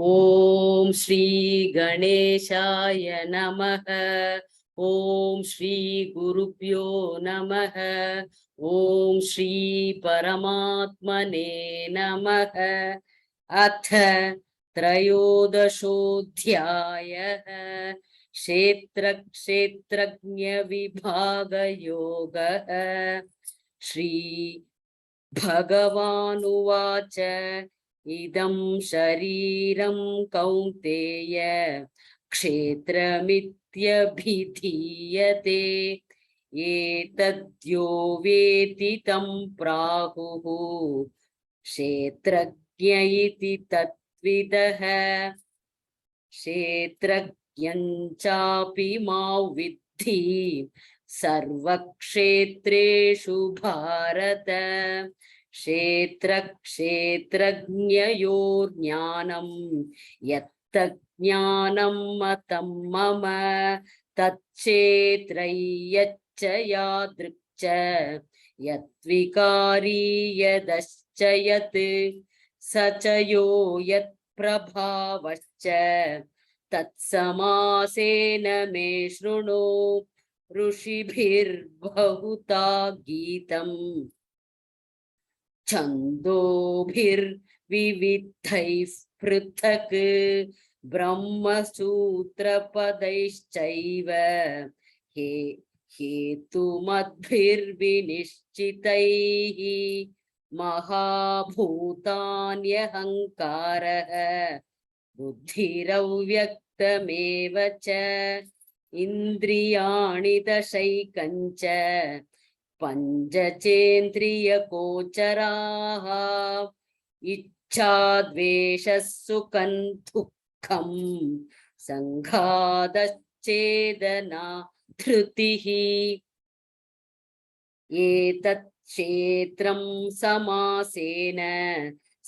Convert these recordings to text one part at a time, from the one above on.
ओम श्री गणेशाय नमः। ओम श्री गुरुभ्यो नमः। ओम श्री परमात्मने नमः। अथ त्रयोदशोऽध्यायः क्षेत्रज्ञ विभाग योगः। श्री भगवानुवाच इदं शरीरं कौन्तेय क्षेत्रमित्यभिधीयते एतद्यो वेति तं प्राहुः क्षेत्रज्ञ इति तत्विदः। क्षेत्रज्ञं चापि मां विद्धि सर्वक्षेत्रेषु भारत। क्षेत्रज्ञयोर्ज्ञानं यत्तज्ज्ञानं मतं मम तच्चेत्रय्यच्च यादृक् यद्विकारी यदश्च यत् स च यो यत्प्रभावश्च तत्समासेन मे शृणु। ऋषिभिर्बहुधा गीतम् छन्दोभिर्विविधैः पृथक् ब्रह्मसूत्रपदैश्चैव हेतुमद्भिर्विनिश्चितैः महाभूतान्यहङ्कारः बुद्धिरव्यक्तमेव च इन्द्रियाणि दशैकञ्च पञ्चचेन्द्रियगोचराः इच्छा द्वेषः सुखं दुःखं संघातश्चेदना धृतिः। एतत् क्षेत्रं समासेन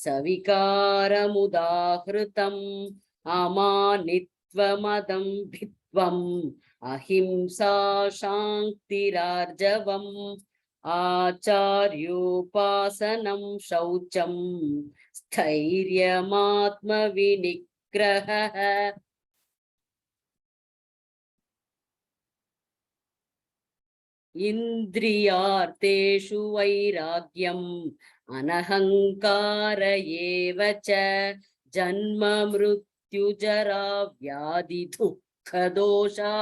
सविकारमुदाहृतम् अमानित्वमदम्भित्वम् अहिंसा शान्तिरार्जवम् आचार्योपासनं शौचं स्थैर्यमात्मविनिग्रहः। इन्द्रियार्थेषु वैराग्यम् अनहङ्कार एव च जन्म मृत्युजरा व्याधि दुःखदोषा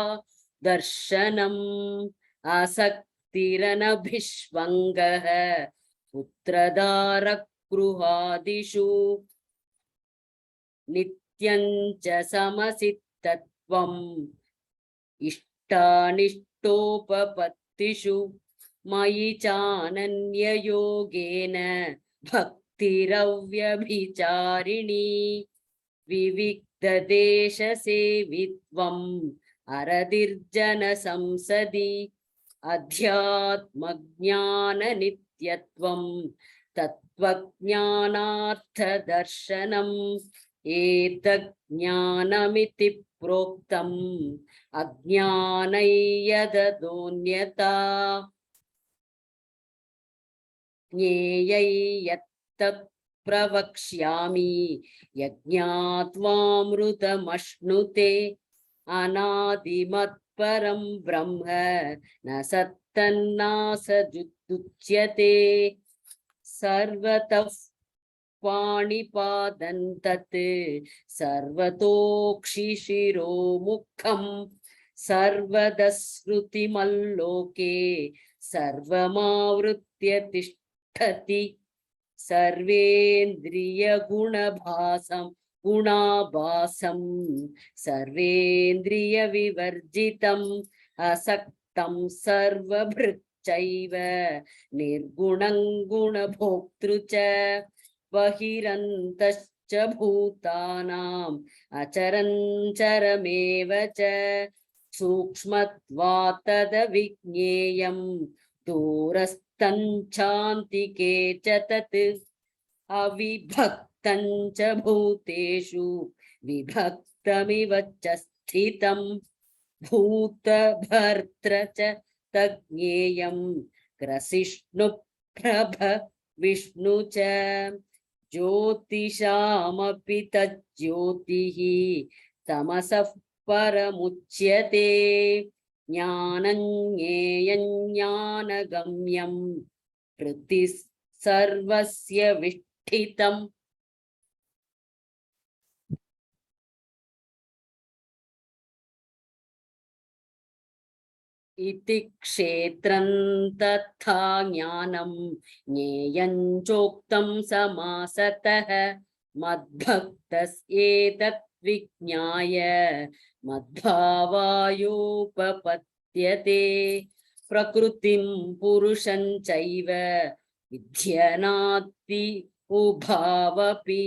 दर्शनम् आसक्तिरनभिष्वङ्गः पुत्रदारगृहादिषु नित्यं च समसिद्धत्वम् इष्टानिष्टोपपत्तिषु मयि चानन्ययोगेन भक्तिरव्यभिचारिणी विविक्तदेशसेवित्वम् अरतिर्जनसंसदि अध्यात्मज्ञाननित्यत्वं तत्त्वज्ञानार्थदर्शनम् एतज्ज्ञानमिति प्रोक्तम् अज्ञानै यददोन्यता ज्ञेयै यत्तत् प्रवक्ष्यामि यज्ञात्वामृतमश्नुते अनादिमत्परं ब्रह्म न सत्तन्नासदुच्यते सर्वतः पाणिपादं तत् सर्वतोक्षिशिरोमुखं सर्वदश्रुतिमल्लोके सर्वमावृत्य तिष्ठति गुणाभासं सर्वेन्द्रियविवर्जितम् असक्तं सर्वभृच्चैव निर्गुणं गुणभोक्तृ च बहिरन्तश्च भूतानाम् अचरञ्चरमेव च सूक्ष्मत्वात् तदविज्ञेयम् दूरस्थञ्चान्तिके च तत् अविभक्तं च भूतेषु विभक्तमिव च स्थितम् भूतभर्त्र च तज्ञेयम् ग्रसिष्णुप्रभ विष्णु च ज्योतिषामपि तज्ज्योतिः तमसः परमुच्यते ज्ञानं ज्ञेयं ज्ञानगम्यं हृदि सर्वस्य विष्ठितम्। इति क्षेत्रं तथा ज्ञानं ज्ञेयं चोक्तं समासतः मद्भक्तस्येतत् विज्ञाय मद्भावायोपपद्यते। प्रकृतिं पुरुषं चैव विद्यनाति उभावपि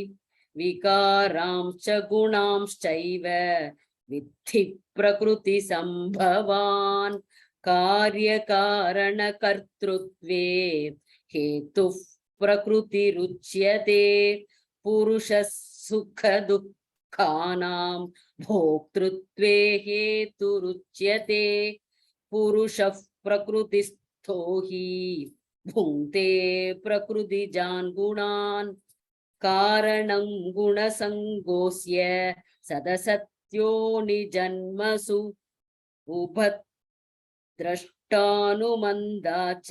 विकारांश्च गुणांश्चैव विद्धि प्रकृति संभवान्। कार्यकारणकर्तृत्वे हेतुः प्रकृतिरुच्यते। पुरुषः सुखदुःखानां भोक्तृत्वे हेतुरुच्यते। पुरुषः प्रकृतिस्थो हि भुङ्क्ते प्रकृतिजान् गुणान्। कारणं गुणसङ्गोऽस्य सदसत्यो निजन्मसु उभद्रष्टानुमन्दा च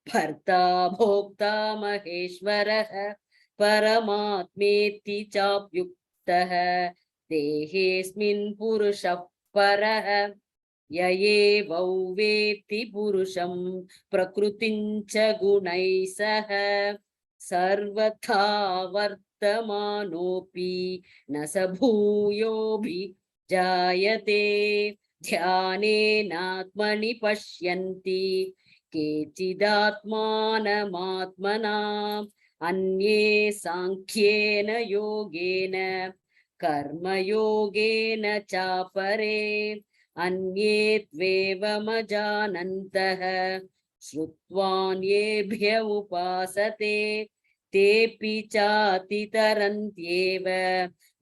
भर्ता भोक्ता महेश्वरः परमात्मेति चाप्युक्तः देहेऽस्मिन् पुरुषः परः। य एवौ वेत्ति पुरुषं प्रकृतिं च गुणैः सह सर्वथा वर्तमानोऽपि न स भूयोऽभिजायते। ध्यानेनात्मनि पश्यन्ति केचिदात्मानमात्मना अन्ये सांख्येन योगेन कर्मयोगेन चापरे अन्ये त्वेवमजानन्तः श्रुत्वान्येभ्य उपासते तेऽपि चातितरन्त्येव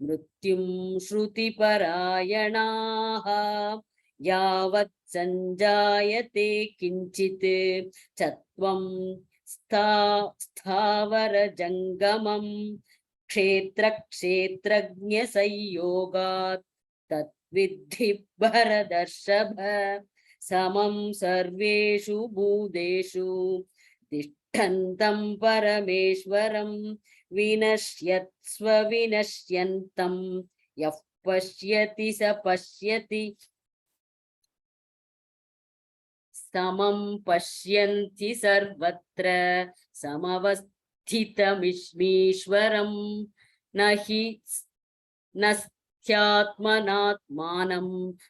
मृत्युं श्रुतिपरायणाः। यावत् सञ्जायते किञ्चित् चत्वं स्थावरजङ्गमं क्षेत्रक्षेत्रज्ञसंयोगात् तद्विद्धि भरतर्षभ। समं सर्वेषु भूतेषु तिष्ठन्तं परमेश्वरं विनश्यत्स्व विनश्यन्तं यः पश्यति स पश्यति। समं पश्यन्ति सर्वत्र समवस्थितमीश्वरं न हि नस्त्यात्मनात्मानं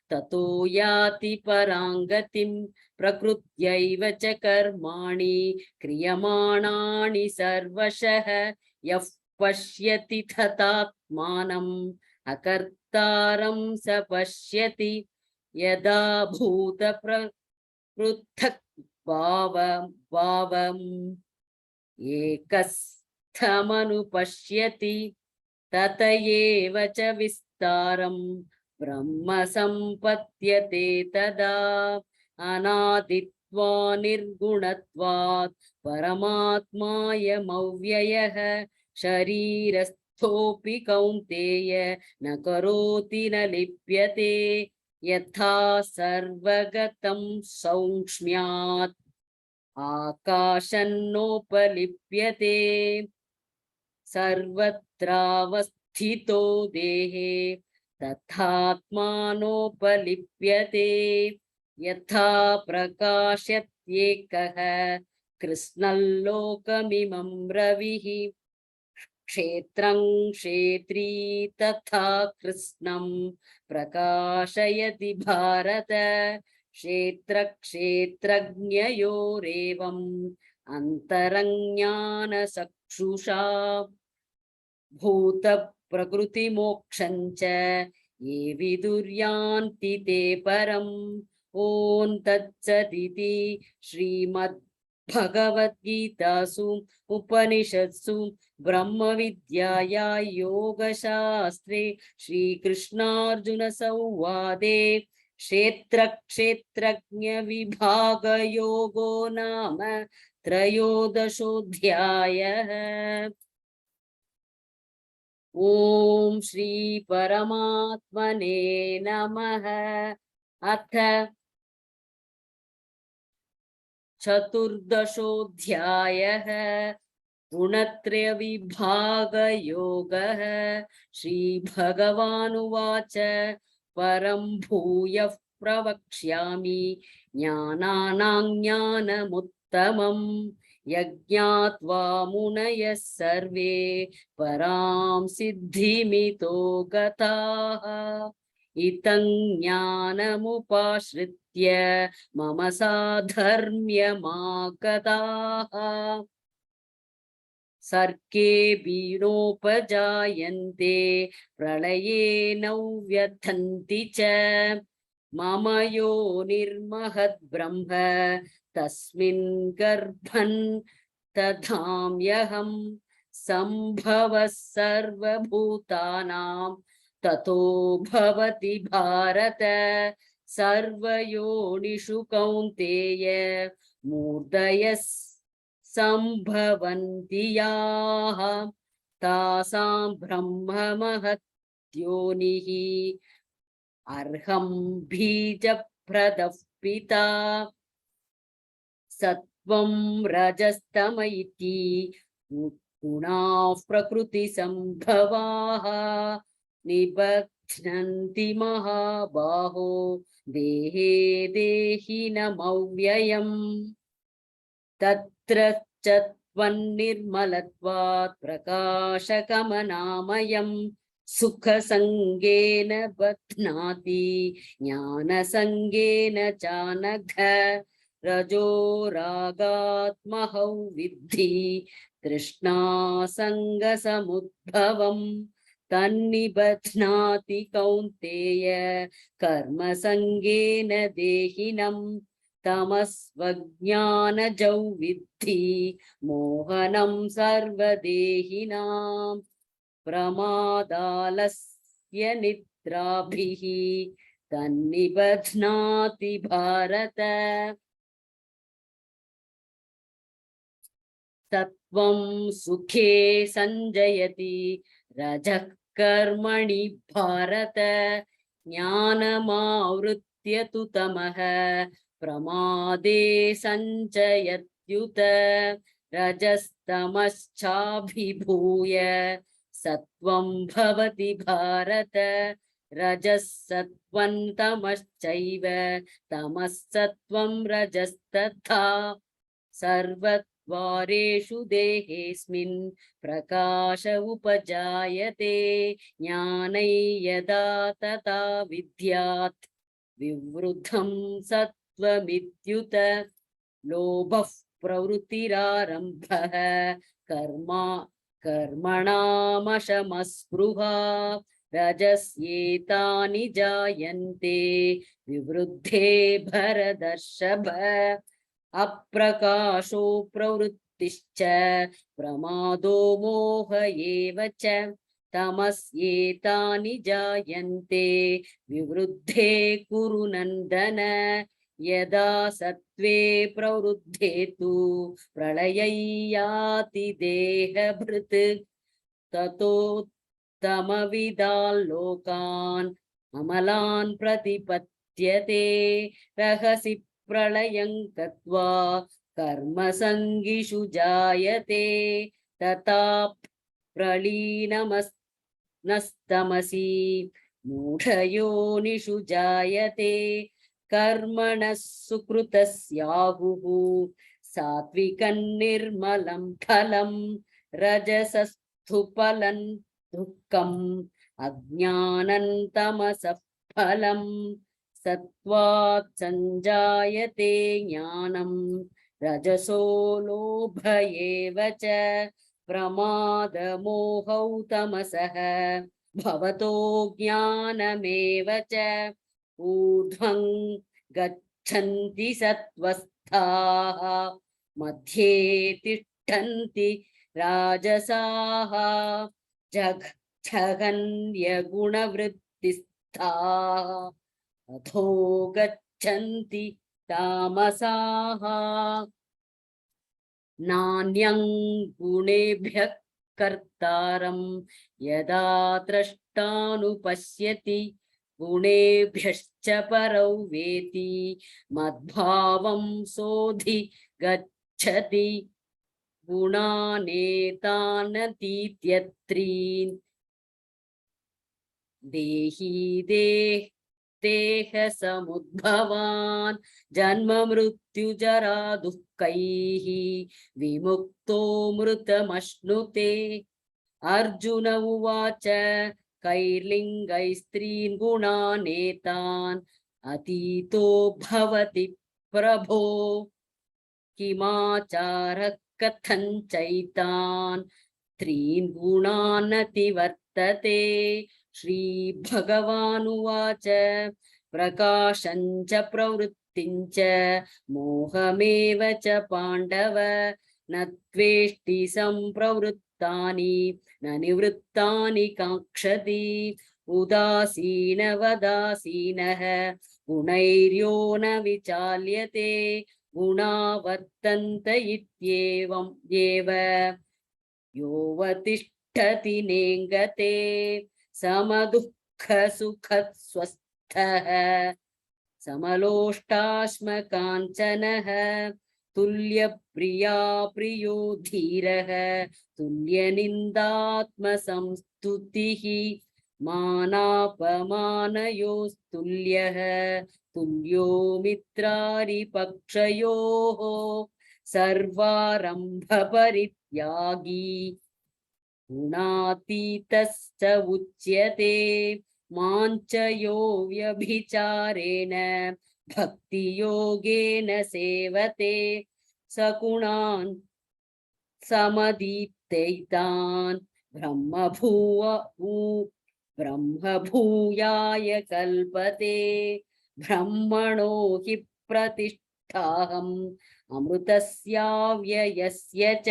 ततो याति पराङ्गतिं। प्रकृत्यैव च कर्माणि क्रियमाणानि सर्वशः यः पश्यति तथात्मानम् अकर्तारं स पश्यति। यदा भूत पृथक् भावम् एकस्थमनुपश्यति तत एव च विस्तारं ब्रह्म सम्पद्यते। तदा अनादित्वा निर्गुणत्वात् परमात्मायमव्ययः। शरीरस्थोऽपि कौन्तेय न करोति न लिप्यते यथा सर्वगतं सौक्ष्म्यात् आकाशन्नोपलिप्यते। सर्वत्रावस्थितो देहे तथात्मानोपलिप्यते। यथा प्रकाशत्येकः कृष्णल्लोकमिमं रविः। क्षेत्रं क्षेत्री तथा कृष्णं प्रकाशयति भारत। क्षेत्रक्षेत्रज्ञयोरेवम् अन्तरज्ञानचक्षुषा भूत प्रकृतिमोक्षं च ये विदुर्यान्ति ते परम्। ॐ तत्सदिति श्रीमद्भगवद्गीतासु उपनिषत्सु ब्रह्मविद्याया योगशास्त्रे श्रीकृष्णार्जुनसंवादे क्षेत्रक्षेत्रज्ञविभागयोगो नाम त्रयोदशोऽध्यायः। ॐ श्री परमात्मने नमः। अथ चतुर्दशोऽध्यायः गुणत्रयविभागयोगः। श्रीभगवानुवाच परं भूयः प्रवक्ष्यामि ज्ञानानां ज्ञानमुत्तमम् यज्ञात्वा मुनयः सर्वे परां सिद्धिमितो गताः। इतं ज्ञानमुपाश्रित्य मम साधर्म्यमागताः सर्गेऽपि प्रलये न व्यथन्ति च। मम यो निर्महद्ब्रह्म तस्मिन् गर्भं दधाम्यहं सम्भवः सर्वभूतानां ततो भवति भारत। सर्वयोनिषु कौन्तेय मूर्धयः सम्भवन्ति याः तासां ब्रह्म महद्योनिः अर्हं बीजप्रदः पिता। सत्वं रजस्तम इति गुणाः प्रकृतिसम्भवाः निबध्नन्ति महाबाहो देहे देहिनमव्ययम्। तत्र च त्वन्निर्मलत्वात् प्रकाशकमनामयम् सुखसङ्गेन बध्नाति ज्ञानसङ्गेन चानघ। रजो रागात्महौ विद्धि तृष्णासङ्गसमुद्भवम् तन्निबध्नाति कौन्तेय कर्मसङ्गेन देहिनम्। तमस्वज्ञानजौ विद्धि मोहनं सर्वदेहिनां प्रमादालस्य निद्राभिः तन्निबध्नाति भारत। सत्वं सुखे संजयति रजः कर्मणि भारत ज्ञानमावृत्य तु तमः प्रमादे संचयत्युत। रजस्तमश्चाभिभूय सत्वं भवति भारत रजः सत्वं तमश्चैव तमः सत्वं रजस्तथा। सर्वद्वारेषु देहेऽस्मिन् प्रकाश उपजायते ज्ञानै यदा तथा विद्यात् विवृद्धं सत्वमित्युत। लोभः प्रवृत्तिरारम्भः कर्मणामशमस्पृहा रजस्येतानि जायन्ते विवृद्धे भरतर्षभ। अप्रकाशो प्रवृत्तिश्च प्रमादो मोह एव च तमस्येतानि जायन्ते विवृद्धे कुरु नन्दन। यदा सत्त्वे प्रवृद्धे तु प्रलयै याति देहभृत् ततोत्तमविदाल्लोकान् अमलान् प्रतिपद्यते। रहसि प्रलयं गत्वा कर्मसङ्गिषु जायते तथा प्रलीनमस्तमसि मूढयोनिषु जायते। कर्मणः सुकृतस्याहुः सात्विकं निर्मलं फलं रजसस्तु फलं दुःखम् अज्ञानं तमसः फलं। सत्त्वात् संजायते ज्ञानं रजसो लोभ एव च प्रमादमोहौ तमसः भवतो ज्ञानमेव च। ऊर्ध्वं गच्छन्ति सत्त्वस्थाः मध्ये तिष्ठन्ति राजसाः जघन्यगुणवृत्तिस्थाः अधो गच्छन्ति तामसाः। नान्यं गुणेभ्यः कर्तारं यदा द्रष्टानुपश्यति गुणेभ्यश्च परौ वेति मद्भावं सोऽधिगच्छति गुणानेतानतीत्यत्रीन् देही देह समुद्भवान् जन्म मृत्युजरा दुःखैः विमुक्तो मृतमश्नुते। अर्जुन उवाच कैर्लिङ्गैस्त्रीन् गुणानेतान् अतीतो भवति प्रभो किमाचारः कथञ्चैतान् त्रीन् गुणानतिवर्तते। श्रीभगवानुवाच प्रकाशं च प्रवृत्तिं च मोहमेव च पाण्डव न त्वेष्टि सम्प्रवृत्तानि न निवृत्तानि काङ्क्षति उदासीनवदासीनः गुणैर्यो न विचाल्यते गुणा वर्तन्त इत्येवम् एव योऽवतिष्ठति नेङ्गते समदुःखसुखस्वस्थः समलोष्टाश्मकाञ्चनः तुल्यप्रिया प्रियो धीरः तुल्यनिन्दात्मसंस्तुतिः मानापमानयोस्तुल्यः तुल्यो मित्रारिपक्षयोः सर्वारम्भपरित्यागी गुणातीतश्च उच्यते माञ्च यो व्यभिचारेण भक्तियोगेन सेवते सगुणान् समदीप्तैतान् ब्रह्मभूयाय कल्पते ब्रह्मणो हि प्रतिष्ठाहम् अमृतस्याव्ययस्य च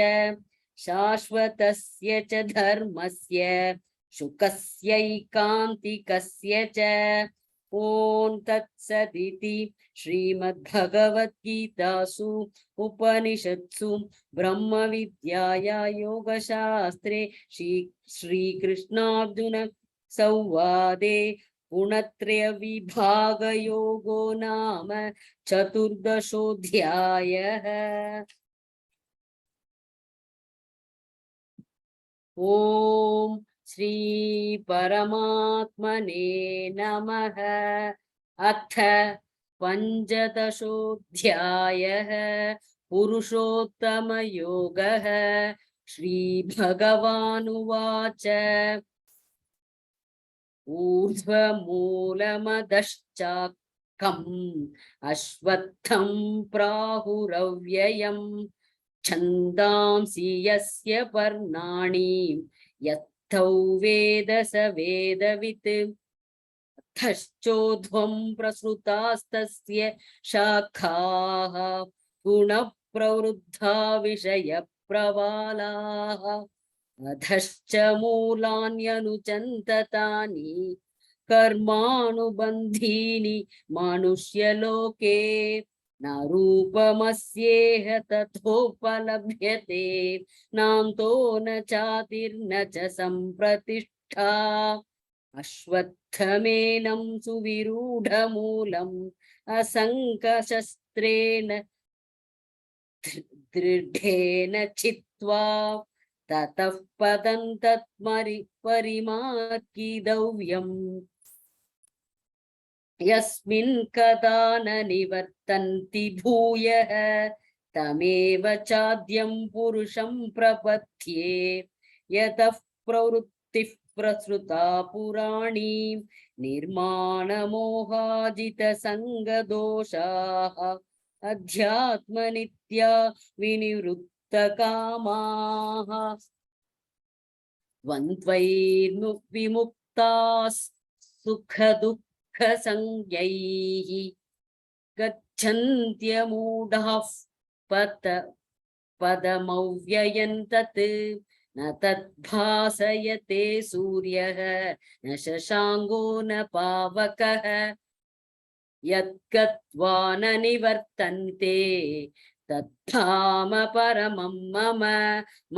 शाश्वतस्य च धर्मस्य शुकस्यैकान्तिकस्य च ॐ तत्सदिति श्रीमद्भगवद्गीतासु उपनिषत्सु ब्रह्मविद्याया योगशास्त्रे श्रीकृष्णार्जुन संवादे गुणत्रयविभागयोगो नाम चतुर्दशोऽध्यायः। ॐ श्री परमात्मने नमः। अथ पञ्चदशोऽध्यायः पुरुषोत्तमयोगः। श्रीभगवानुवाच ऊर्ध्वमूलमदश्चाकम् अश्वत्थं प्राहुरव्ययम् छन्दांसि यस्य पर्णानि यत्थौ वेद स वेदवित् अथश्चोध्वं प्रसृतास्तस्य शाखाः गुणप्रवृद्धा विषयप्रवालाः अधश्च मूलान्यनुचन्ततानि कर्मानुबन्धीनि मानुष्यलोके न रूपमस्येह तथोपलभ्यते नान्तो न चातिर्न च सम्प्रतिष्ठा अश्वत्थमेनं सुविरूढमूलम् असङ्कशस्त्रेण दृढेन चित्वा ततः पदं तत्परिमार्गितव्यम् यस्मिन् कदा न निवर्तन्ति भूयः तमेव चाद्यं पुरुषं प्रपद्ये यतः प्रवृत्तिः प्रसृता पुराणी निर्माणमोहाजितसङ्गदोषाः अध्यात्मनित्या विनिवृत्तकामाः द्वन्द्वैर्विमुक्ताः सुखदुःखसंज्ञैः गच्छन्त्यमूढाः पदमव्ययं तत् न तद्भासयते सूर्यः न शशाङ्को न पावकः यद्गत्वा न निवर्तन्ते तद्धाम परमं मम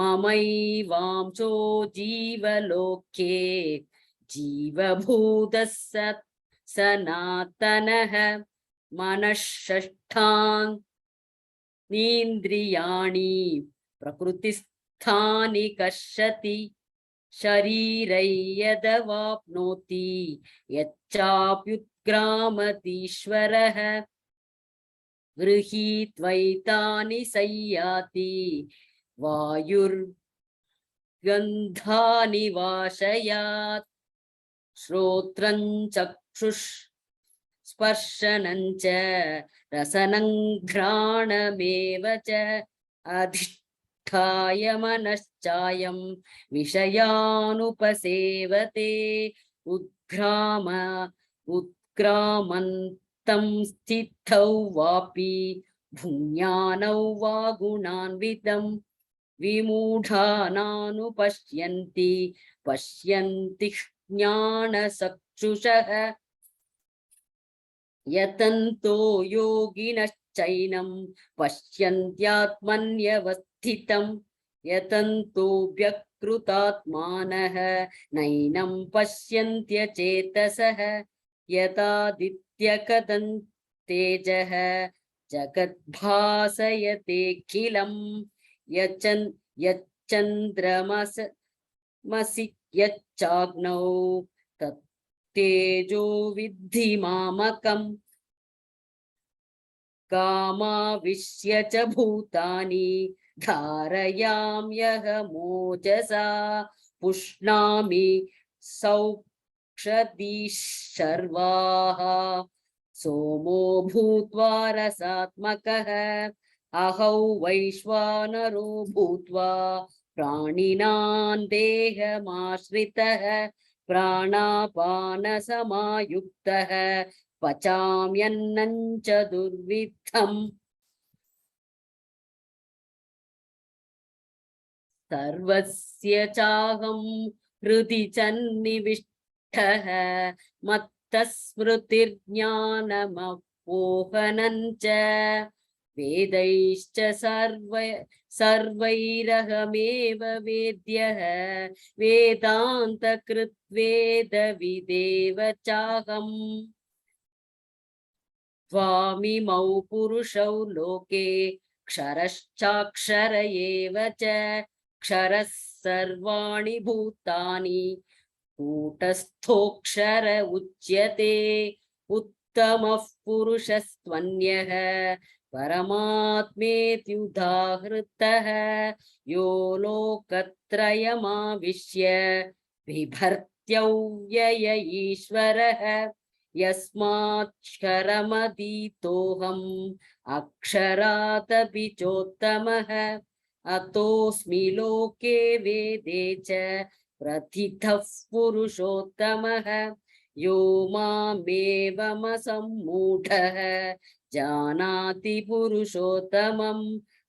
ममैवांशो जीवलोके जीवभूतः सनातनः मनःषष्ठानीन्द्रियाणि प्रकृतिस्थानि कर्षति शरीरै यदवाप्नोति यच्चाप्युत्क्रामतीश्वरः गृहीत्वैतानि संयाति वायुर्गन्धानि वाशयात् श्रोत्रं चक्षुः स्पर्शनं च रसनं घ्राणमेव च अधिष्ठाय मनश्चायं विषयानुपसेवते उत्क्रामन्तं स्थितौ वापि भुञ्जानौ वा गुणान्वितं विमूढानानुपश्यन्ति पश्यन्ति ज्ञानचक्षुषः यतन्तो योगिनश्चैनं पश्यन्त्यात्मन्यवस्थितं यतन्तो व्यकृतात्मानः नैनं पश्यन्त्यचेतसः यदादित्यकदं तेजः जगद्भासयतेऽखिलं यच्चन्द्रमसि यच्चाग्नौ तेजो विद्धि मामकम् कामाविश्य च भूतानि धारयाम्यहमोजसा पुष्णामि सौक्षधिः सर्वाः सोमो भूत्वा रसात्मकः अहौ वैश्वानरो भूत्वा प्राणिनां देहमाश्रितः प्राणापानसमायुक्तः पचाम्यन्नं च दुर्विद्धम् सर्वस्य चाहं हृदि चन्निविष्टः मत्तः स्मृतिर्ज्ञानमपोहनं च वेदैश्च सर्वैरहमेव वेद्यः वेदान्तकृद्वेदविदेव चाहम् त्वामिमौ पुरुषौ लोके क्षरश्चाक्षर एव च क्षरः सर्वाणि भूतानि कूटस्थोऽक्षर उच्यते उत्तमः पुरुषस्त्वन्यः परमात्मेत्युदाहृतः यो लोकत्रयमाविश्य बिभर्त्यव्यय ईश्वरः यस्माक्षरमधीतोऽहम् अक्षरादपि चोत्तमः अतोऽस्मि लोके वेदे च प्रथितः पुरुषोत्तमः यो मामेवमसम्मूढः जानाति पुरुषोत्तमं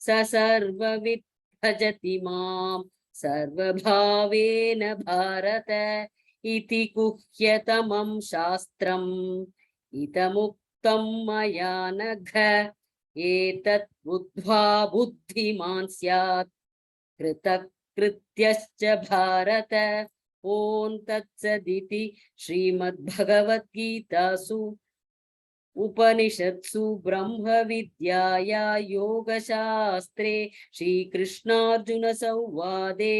स सर्वविद् भजति मां सर्वभावेन भारत इति गुह्यतमं शास्त्रम् इदमुक्तं मया नघ एतत् बुद्ध्वा बुद्धिमान् स्यात् कृतकृत्यश्च भारत ओं तत्सदिति श्रीमद्भगवद्गीतासु उपनिषत्सु ब्रह्मविद्याया योगशास्त्रे श्रीकृष्णार्जुनसंवादे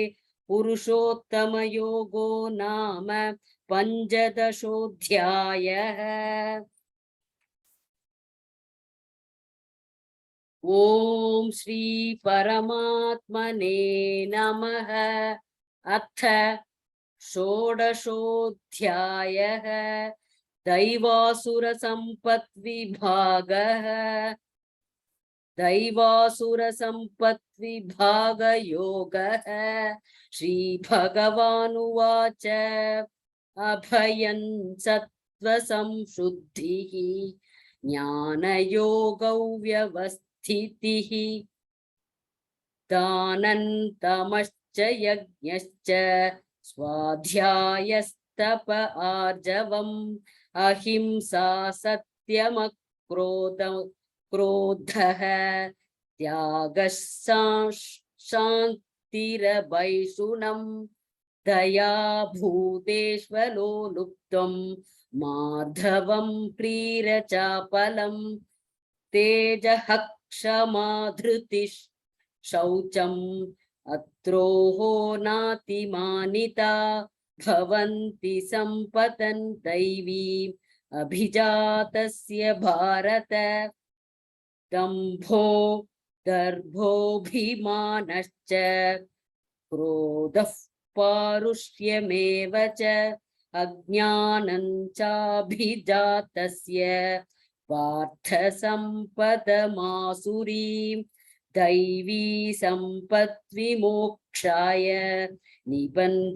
पुरुषोत्तमयोगो नाम पञ्चदशोऽध्यायः। ॐ श्री परमात्मने नमः। अथ षोडशोऽध्यायः दैवासुरसम्पद्विभागः। दैवासुरसम्पद्विभागयोगः। श्रीभगवानुवाच अभयं सत्त्वसंशुद्धिः ज्ञानयोगौ व्यवस्थितिः दानं तमश्च यज्ञश्च स्वाध्यायस्तप आर्जवम् अहिंसा सत्यमक्रोधः त्यागः शान्तिरभैषुणं दया भूतेष्वलो लुप्तं माधवं प्रीरचापलं तेजः क्षमा धृतिः शौचम् अत्रोहो नातिमानिता भवन्ति सम्पतन् दैवीम् अभिजातस्य भारत दम्भो दर्भोऽभिमानश्च क्रोधः पारुष्यमेव च अज्ञानं चाभिजातस्य पार्थ सम्पदमासुरीं दैवी सम्पद्विमोक्षाय निबन्धायासुरीमता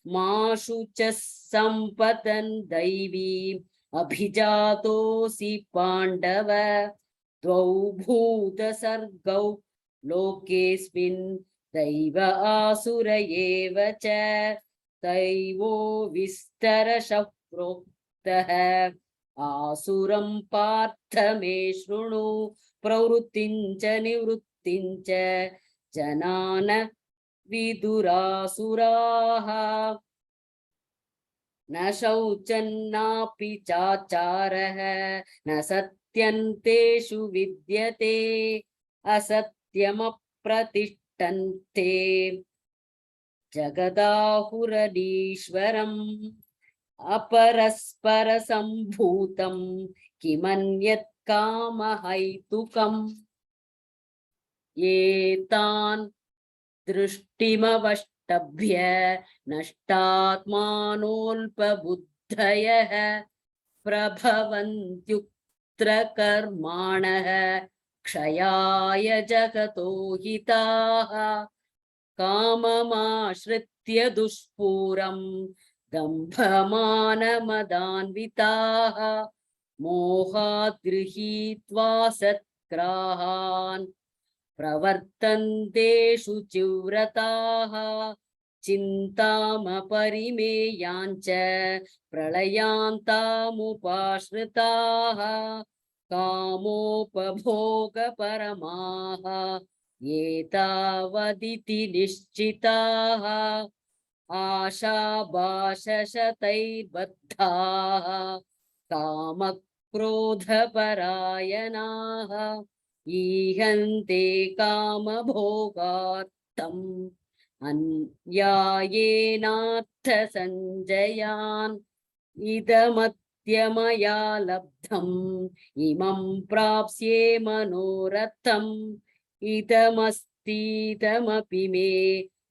माशु च सम्पतन् दैवीम् अभिजातोऽसि पाण्डव द्वौ भूतसर्गौ लोकेऽस्मिन् दैव आसुर एव च दैवो विस्तरशः प्रोक्तः आसुरं पार्थ मे शृणु प्रवृत्तिं च निवृत्तिं च जनान विदुरासुराः न शौचन्नापि चाचारः न सत्यन्तेषु विद्यते असत्यमप्रतिष्ठन्ते जगदाहुरनीश्वरम् अपरस्परसम्भूतं किमन्यत् कामहैतुकम् एतान् दृष्टिमवष्टभ्य नष्टात्मानोऽल्पबुद्धयः प्रभवन्त्युत्र कर्माणः क्षयाय जगतो हिताः काममाश्रित्य दुष्पूरं दम्भमानमदान्विताः मोहात् गृहीत्वा सत्ग्राहान् प्रवर्तन्ते शुचिव्रताः चिन्तामपरिमेयाञ्च प्रलयान्तामुपाश्रिताः कामोपभोगपरमाः एतावदिति निश्चिताः आशाभाषशतैर्बद्धाः कामक्रोधपरायणाः ईहन्ते कामभोगार्थम् अन्यायेनार्थसञ्जयान् इदमद्य लब्धम् इमं प्राप्स्ये मनोरथम् इदमस्तीदमपि मे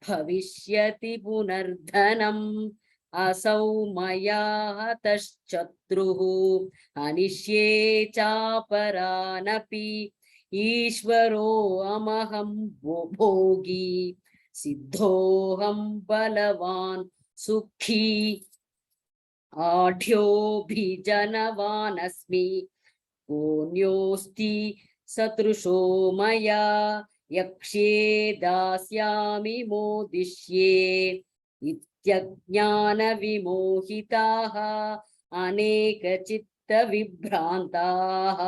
भविष्यति पुनर्धनम् असौ मया हतश्शत्रुः हनिष्ये चापरानपि ईश्वरो अमहं भोगी सिद्धोऽहं बलवान् सुखी आढ्योऽभिजनवान् अस्मि कोऽन्योऽस्ति सदृशो मया यक्ष्ये दास्यामि मोदिष्ये इत्यज्ञानविमोहिताः अनेकचित्तविभ्रान्ताः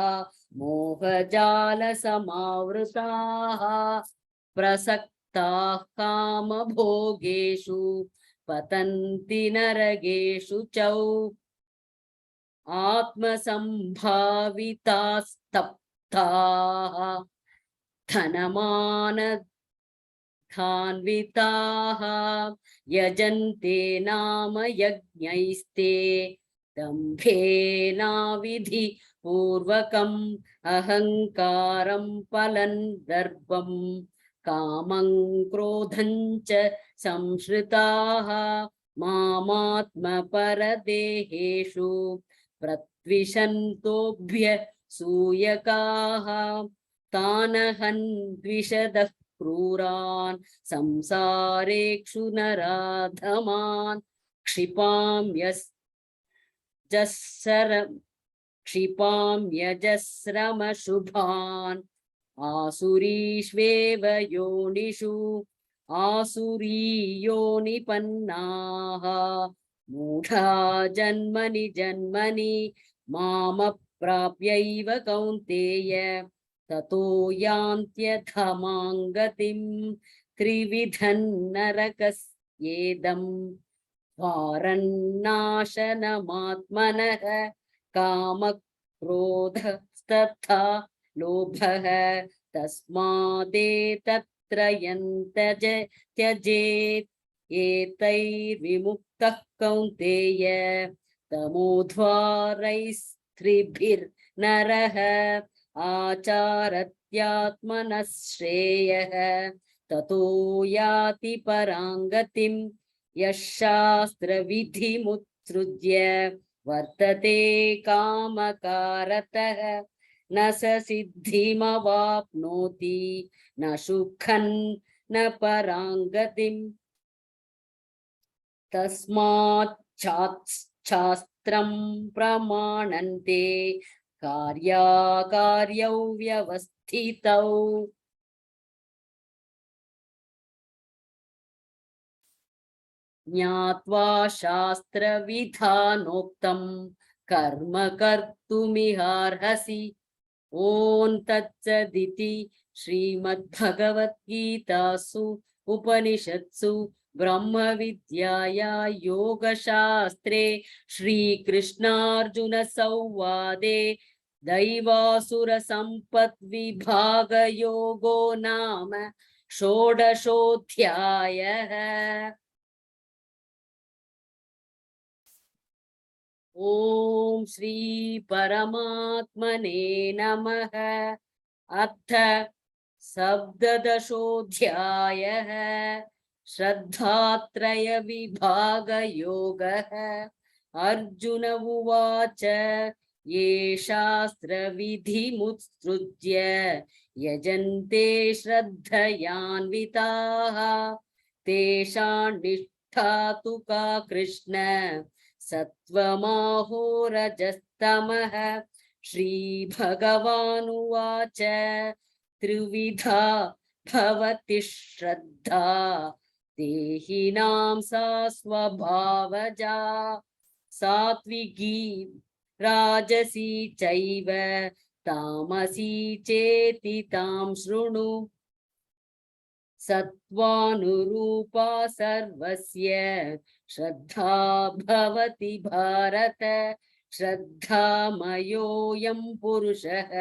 मोहजालसमावृताः प्रसक्ताः कामभोगेषु पतन्ति नरकेषु च आत्मसम्भावितास्तप्ताः धनमानधान्विताः यजन्ते नाम यज्ञैस्ते दम्भेनाविधि पूर्वकम् अहङ्कारं फलं दर्पं कामं क्रोधं च संश्रिताः मामात्मपरदेहेषु प्रत्विषन्तोभ्य सूयकाः तानहन् द्विषदः क्रूरान् संसारेक्षु नराधमान् क्षिपाम्यजस्रमशुभान् आसुरीष्वेव योनिषु आसुरीयोनिपन्नाः मूढा जन्मनि जन्मनि मामप्राप्यैव प्राप्यैव कौन्तेय ततो यान्त्यधमां गतिं त्रिविधं नरकस्येदं द्वारन्नाशनमात्मनः कामक्रोधस्तथा लोभः तस्मादेतत्त्रयं त्यजेत् एतैर्विमुक्तः कौन्तेय तमोद्वारैस्त्रिभिर्नरः आचारत्यात्मनः श्रेयः ततो याति पराङ्गतिं यः शास्त्रविधिमुत्सृज्य वर्तते कामकारतः न स सिद्धिमवाप्नोति न सुखं न पराङ्गतिम् तस्मात् शास्त्रं प्रमाणन्ते कार्याकार्यौ व्यवस्थितौ ज्ञात्वा शास्त्रविधानोक्तं कर्म कर्तुमिहार्हसि ॐ तत्सदिति श्रीमद्भगवद्गीतासु उपनिषत्सु ब्रह्मविद्याया योगशास्त्रे श्रीकृष्णार्जुनसंवादे दैवासुरसम्पद्विभागयोगो नाम षोडशोऽध्यायः। ॐ श्री परमात्मने नमः। अथ सप्तदशोऽध्यायः श्रद्धात्रय विभागयोगः। अर्जुन उवाच ये शास्त्रविधिमुत्सृज्य यजन्ते श्रद्धयान्विताः तेषां निष्ठा तु का कृष्ण सत्वमाहो रजस्तमः। श्रीभगवानुवाच त्रिविधा भवति श्रद्धा देहिनां सा स्वभावजा सात्विकी राजसी चैव तामसी चेति तां शृणु। सत्त्वानुरूपा सर्वस्य श्रद्धा भवति भारत। श्रद्धामयोऽयं पुरुषः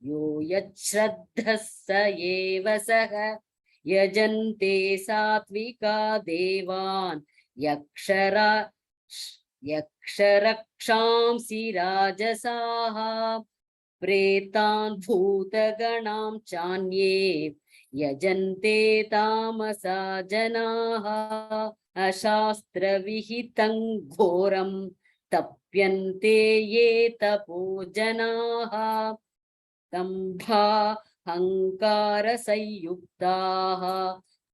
यो यच्छ्रद्धः स एव सः। यजन्ते सात्विका देवान् यक्षरक्षांसि राजसाः प्रेतान् भूतगणां चान्ये यजन्ते तामसा जनाः। अशास्त्रविहितं घोरं तप्यन्ते ये तपो जनाः दम्भाहङ्कारसंयुक्ताः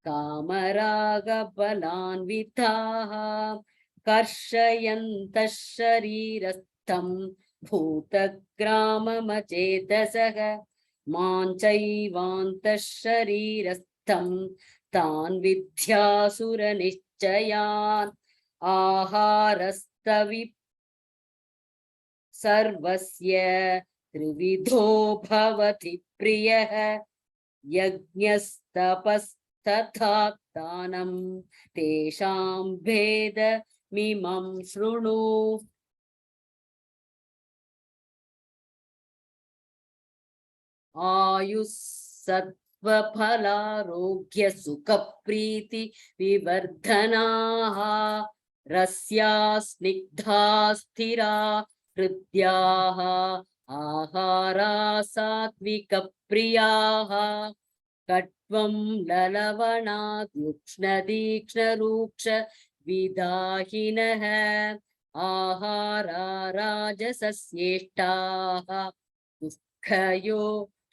कामरागबलान्विताः कर्षयन्तः शरीरस्थं भूतग्राममचेतसः मां चैवान्तः शरीरस्थं तान् विद्यासुरनिश्चयान्। आहारस्तवि सर्वस्य त्रिविधो भवति प्रियः यज्ञस्तपस्तथा दानं तेषां भेदमिमं शृणु। आयुस्सत्त्वफलारोग्य सुखप्रीति विवर्धनाः रस्या स्निग्धा स्थिरा हृद्याः आहारा सात्विकप्रियाः कट्वं ललवणाद्युक्ष्णतीक्ष्णरूक्ष विदाहिनः आहारा राजसस्येष्टाः दुःखयो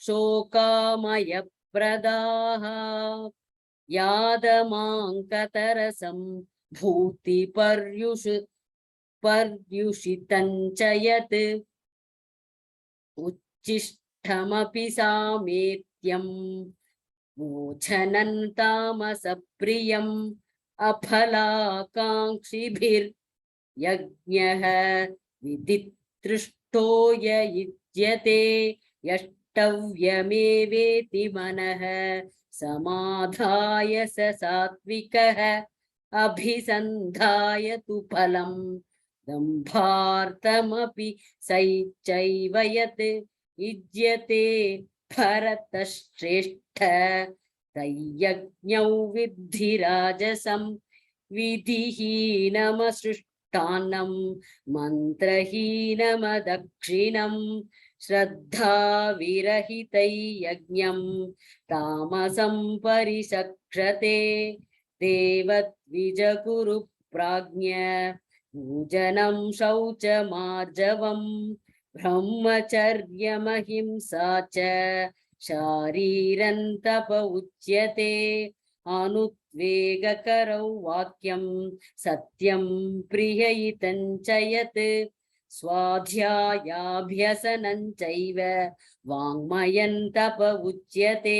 शोकामयप्रदाः यादमाङ्कतरसं भूतिपर्युषितं च यत् उच्छिष्टमपि सामेत्यं भोजनं तामसप्रियम् अफलाकाङ्क्षिभिर्यज्ञः विदितृष्टो स्थोय युज्यते यष्टव्यमेवेति मनः समाधाय स सात्विकः अभिसन्धाय तु फलं दम्भार्थमपि सैचैव यत् युज्यते भरतश्रेष्ठ तयज्ञौ विद्धि राजसं विधिहीनमसृष्टान्नं मन्त्रहीनमदक्षिणं श्रद्धाविरहितै यज्ञं तामसं परिचक्षते देवद्विजकुरु प्राज्ञ पूजनं शौचमार्जवं ब्रह्मचर्यमहिंसा च शारीरन्तप उच्यते अनुद्वेगकरौ वाक्यं सत्यं प्रियहितं च यत् स्वाध्यायाभ्यसनं चैव वाङ्मयं तप उच्यते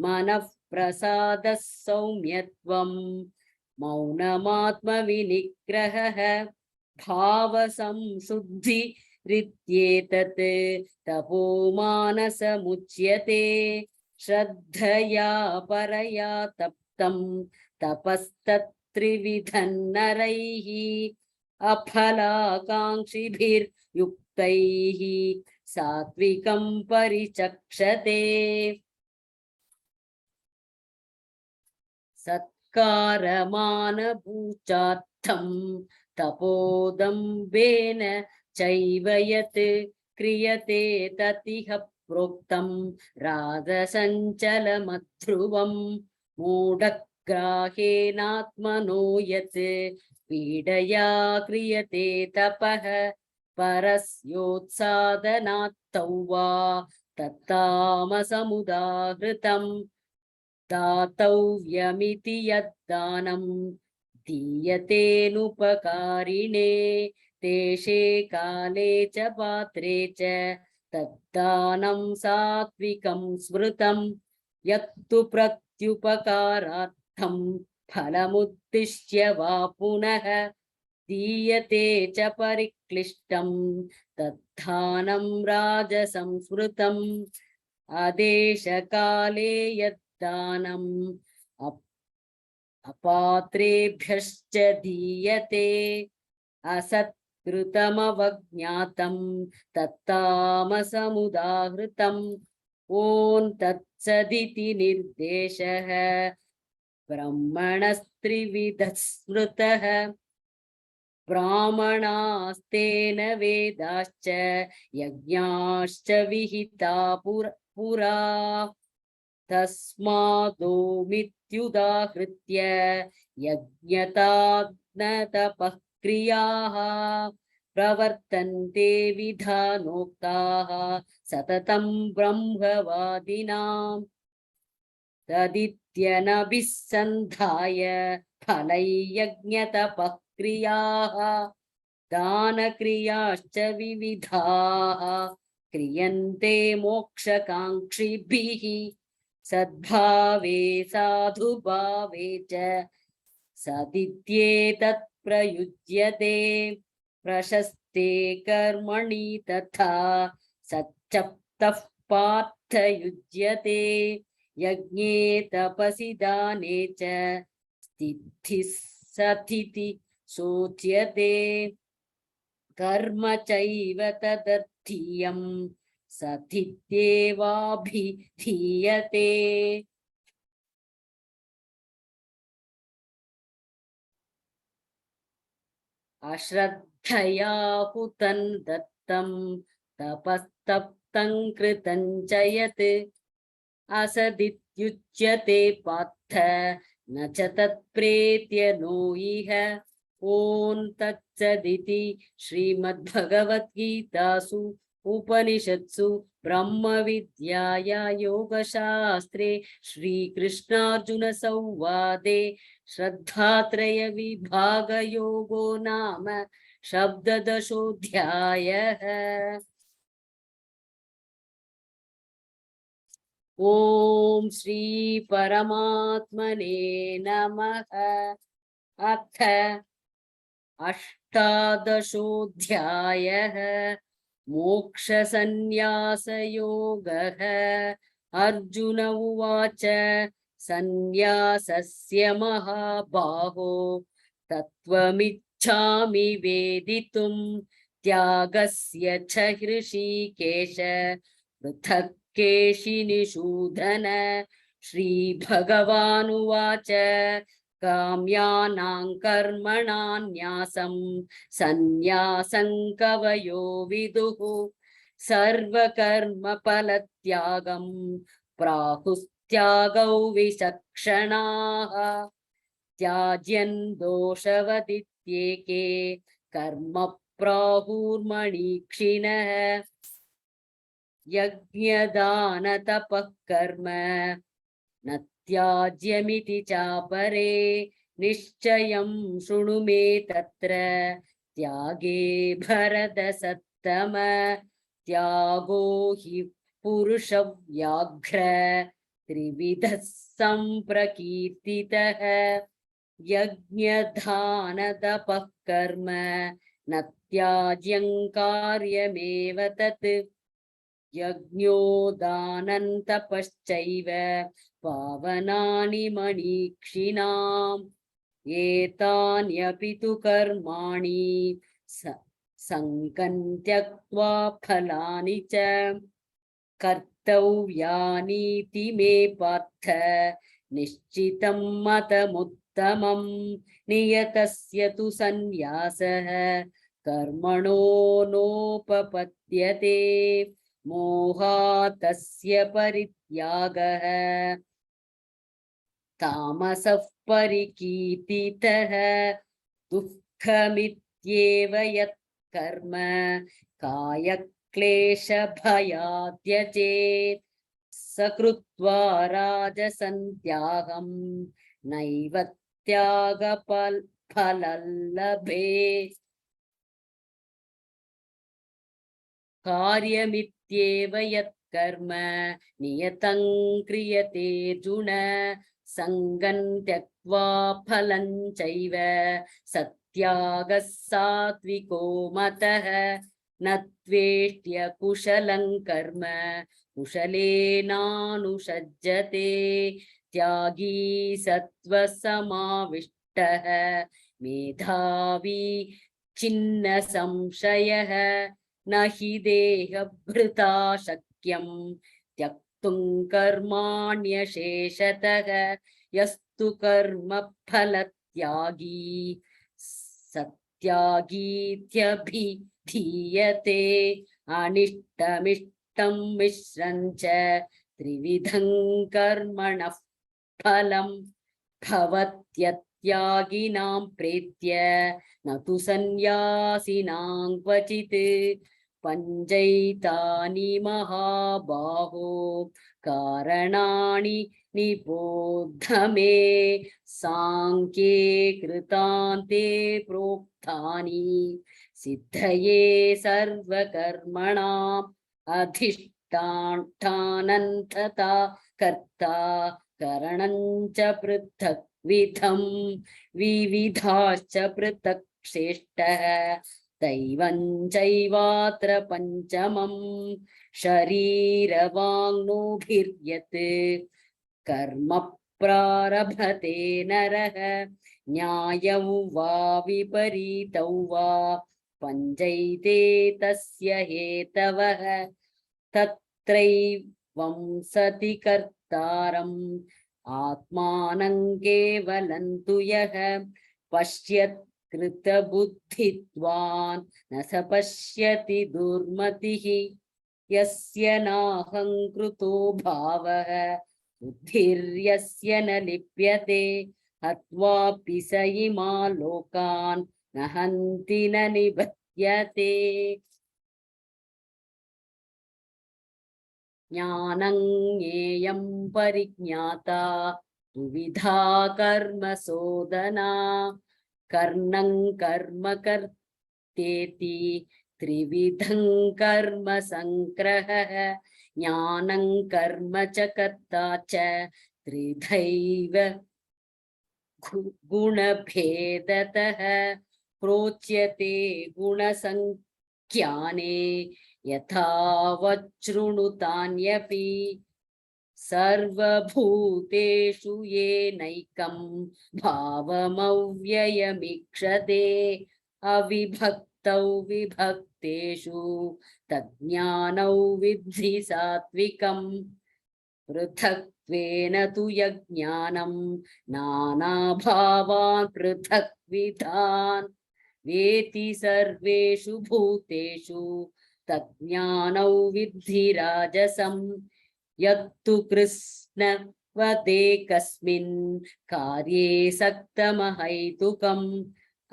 मनः प्रसादः सौम्यत्वं मौनमात्मविनिग्रहः भावसंशुद्धिरित्येतत् तपोमानसमुच्यते श्रद्धया परया तप्तं तपस्तत्त्रिविधं नरैः अफलाकाङ्क्षिभिर्युक्तैः सात्विकं परिचक्षते सत्कारमानभूचार्थं तपोदम्भेन चैव यत् क्रियते ततिह प्रोक्तं राजसञ्चलमध्रुवं मूढग्राहेणात्मनो यत् पीडया क्रियते तपः परस्योत्सादनात्तौ वा तत्तामसमुदाहृतम् दातव्यमिति यद्दानं दीयतेनुपकारिणे देशे काले च पात्रे च तद्दानं सात्विकं स्मृतं यत्तु प्रत्युपकारार्थं फलमुद्दिश्य वा पुनः दीयते च परिक्लिष्टं तद्दानं राजसंस्मृतम् आदेशकाले यद्दानम् अपात्रेभ्यश्च दीयते असत्कृतमवज्ञातं तत्तामसमुदाहृतम् ॐ तत्सदिति निर्देशः ब्रह्मणस्त्रिविधः स्मृतः ब्राह्मणास्तेन वेदाश्च यज्ञाश्च विहिता पुरा तस्मादोमित्युदाहृत्य यज्ञताग्नतपः क्रियाः प्रवर्तन्ते विधानोक्ताः सततं ब्रह्मवादिनां तदित्यनभिसन्धाय फलैर्यज्ञतपः क्रियाः दानक्रियाश्च विविधाः क्रियन्ते मोक्षकाङ्क्षिभिः सद्भावे साधुभावे च सदित्येतत् प्रयुज्यते प्रशस्ते कर्मणि तथा सच्चप्तः पार्थयुज्यते यज्ञे तपसि दाने च स्थितिः सतिथि शोच्यते कर्म चैव तदर्थीयं सतित्येवाभिधीयते अश्रद्धया हुतं दत्तं तपस्तप्तं कृतं च यत् असदित्युच्यते पार्थ न च तत्प्रेत्य नो इह ॐ तत्सदिति श्रीमद्भगवद्गीतासु उपनिषत्सु ब्रह्मविद्याया योगशास्त्रे श्रीकृष्णार्जुनसंवादे श्रद्धात्रयविभागयोगो नाम शब्ददशोऽध्यायः। ॐ श्री परमात्मने नमः। अथ अष्टादशोऽध्यायः मोक्षसन्न्यासयोगः। अर्जुन उवाच सन्न्यासस्य महाबाहो तत्त्वमिच्छामि वेदितुं त्यागस्य च हृषीकेश पृथक् केशिनिषूदन। श्रीभगवानुवाच काम्यानां कर्मणां न्यासं सन्न्यासं कवयो विदुः सर्वकर्मफलत्यागं प्राहुस्त्यागौ विचक्षणाः। त्याज्यन् दोषवदित्येके कर्म प्राहुर्मणीक्षिणः। यज्ञदानतपः कर्म न त्याज्यमिति चापरे निश्चयं शृणु मे तत्र त्यागे भरतसत्तम। त्यागो हि पुरुषव्याघ्र त्रिविधः सम्प्रकीर्तितः। यज्ञदानतपः कर्म न त्याज्यं कार्यमेव तत्। यज्ञोदानन्तपश्चैव पावनानि मणीक्षिणाम्। एतान्यपि तु कर्माणि सङ्गं त्यक्त्वा फलानि च कर्तव्यानीति मे पार्थ निश्चितं मतमुत्तमं। नियतस्य तु सन्न्यासः कर्मणो नोपपद्यते मोहातस्य परित्यागः तामसः परिकीर्तितः। दुःखमित्येव यत् कर्म कायक्लेशभयात् त्यजेत् स कृत्वा राजसं त्यागं नैव त्यागफलं लभेत्। कार्यमित्येव यत् कर्म नियतं क्रियते अर्जुन संगं त्यक्त्वा फलं चैव सत्यागः सात्विको मतः। न त्वेष्ट्य कुशलं कर्म कुशलेनानुषज्यते त्यागी सत्त्वसमाविष्टः मेधावी छिन्न संशयः। न हि देहभृता शक्यं त्यक्तुं कर्माण्यशेषतः। यस्तु कर्मफलत्यागी सत्यागीत्यभिधीयते। अनिष्टमिष्टं मिश्रं च त्रिविधं कर्मणः फलं भवत्यत्यागिनां प्रेत्य न तु सन्न्यासिनां क्वचित्। पञ्चैतानि महाबाहो कारणानि निबोध मे सांख्ये कृतान्ते प्रोक्तानि सिद्धये सर्वकर्मणाम् अधिष्ठानन्तता कर्ता करणं च पृथक् विधं विविधाश्च पृथक् श्रेष्ठः। दैवं चैवात्र पञ्चमं शरीरवाङ्मनोभिर्यत् कर्म प्रारभते नरः न्यायं वा विपरीतौ वा पञ्चैते तस्य हेतवः। तत्रैवं सति कर्तारम् आत्मानं केवलं तु यः पश्यत् कृतबुद्धित्वान् न स पश्यति दुर्मतिः। यस्य नाहङ्कृतो भावः बुद्धिर्यस्य न लिप्यते हत्वापि स इमान् लोकान् न हन्ति न निबध्यते। ज्ञानं ज्ञेयं परिज्ञाता द्विविधा कर्म सोदना। कर्णं कर्म कर्तेति त्रिविधं कर्म संग्रहः। ज्ञानं कर्म च कर्ता च त्रिधैव गुणभेदतः प्रोच्यते गुणसंख्याने यथा वच्छृणुतान्यपि सर्वभूतेषु येनैकं भावमव्ययमीक्षते अविभक्तौ विभक्तेषु तज्ज्ञानौ विद्धि सात्विकम् पृथक्त्वेन तु यज्ञानं नानाभावान् पृथक्विधान् वेति सर्वेषु भूतेषु तज्ज्ञानौ विद्धि राजसम् यत्तु कृष्णवते कस्मिन् कार्ये सक्तमहैतुकम्